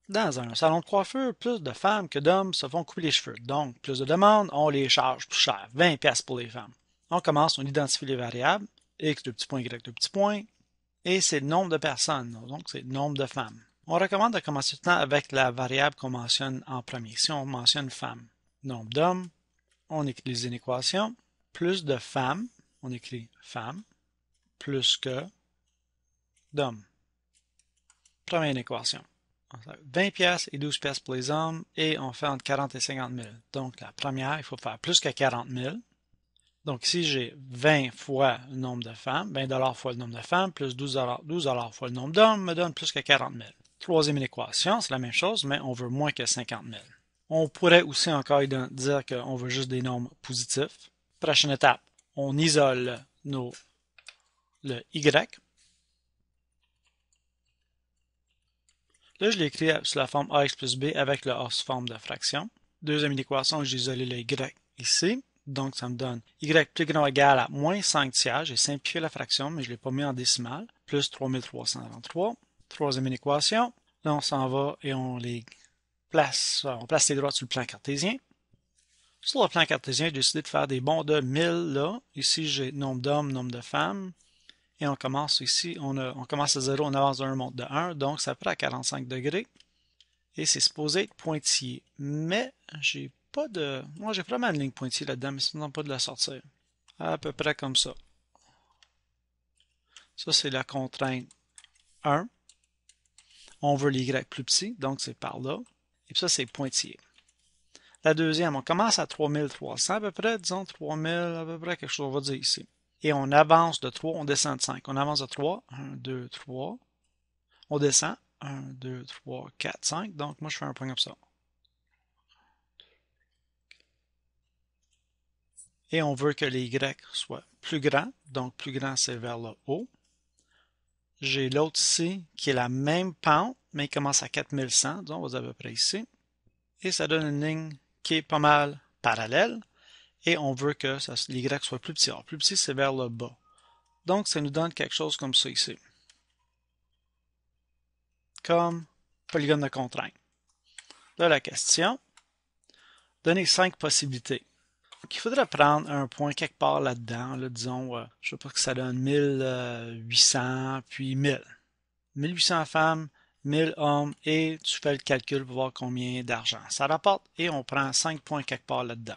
Dans un salon de coiffure, plus de femmes que d'hommes se font couper les cheveux. Donc, plus de demandes, on les charge plus cher. 20$ pour les femmes. On commence, on identifie les variables. X, deux petits points, Y, deux petits points. Et c'est le nombre de personnes. Donc, c'est le nombre de femmes. On recommande de commencer tout le temps avec la variable qu'on mentionne en premier. Si on mentionne femme, nombre d'hommes, on écrit une équation. Plus de femmes, on écrit femme, plus que d'hommes. Première équation. 20$ et 12$ pour les hommes et on fait entre 40 et 50 000. Donc, la première, il faut faire plus que 40 000. Donc, ici, j'ai 20 fois le nombre de femmes, 20$ fois le nombre de femmes, plus 12$ fois le nombre d'hommes, me donne plus que 40 000. Troisième équation, c'est la même chose, mais on veut moins que 50 000. On pourrait aussi encore dire qu'on veut juste des nombres positifs. Prochaine étape, on isole le Y. Là, je l'ai écrit sous la forme AX plus B avec le A sous forme de fraction. Deuxième équation, j'ai isolé le Y ici. Donc, ça me donne Y plus grand ou égal à moins 5 tiers. J'ai simplifié la fraction, mais je ne l'ai pas mis en décimale. Plus 3333. Troisième équation. Là, on s'en va et on place les droites sur le plan cartésien. Sur le plan cartésien, j'ai décidé de faire des bonds de 1000 là. Ici, j'ai nombre d'hommes, nombre de femmes. Et on commence ici, on commence à 0, on avance de 1, on monte de 1, donc ça prend à 45 degrés. Et c'est supposé être pointillé. Mais j'ai pas de... Moi, j'ai vraiment une ligne pointillée là-dedans, mais ça ne me demande pas de la sortir. À peu près comme ça. Ça, c'est la contrainte 1. On veut les Y plus petits, donc c'est par là. Et puis ça, c'est pointillé. La deuxième, on commence à 3300 à peu près, disons 3000 à peu près, quelque chose, on va dire ici. Et on avance de 3, on descend de 5. On avance de 3, 1, 2, 3. On descend, 1, 2, 3, 4, 5. Donc, moi, je fais un point comme ça. Et on veut que les Y soient plus grands. Donc, plus grand, c'est vers le haut. J'ai l'autre ici, qui est la même pente, mais il commence à 4100. Donc, on va dire à peu près ici. Et ça donne une ligne qui est pas mal parallèle. Et on veut que les Y soient plus petits. Alors, plus petit, c'est vers le bas. Donc, ça nous donne quelque chose comme ça ici. Comme polygone de contrainte. Là, la question, donner 5 possibilités. Donc, il faudrait prendre un point quelque part là-dedans. Là, disons, je ne sais pas que ça donne 1800, puis 1000. 1800 femmes, 1000 hommes, et tu fais le calcul pour voir combien d'argent ça rapporte, et on prend 5 points quelque part là-dedans.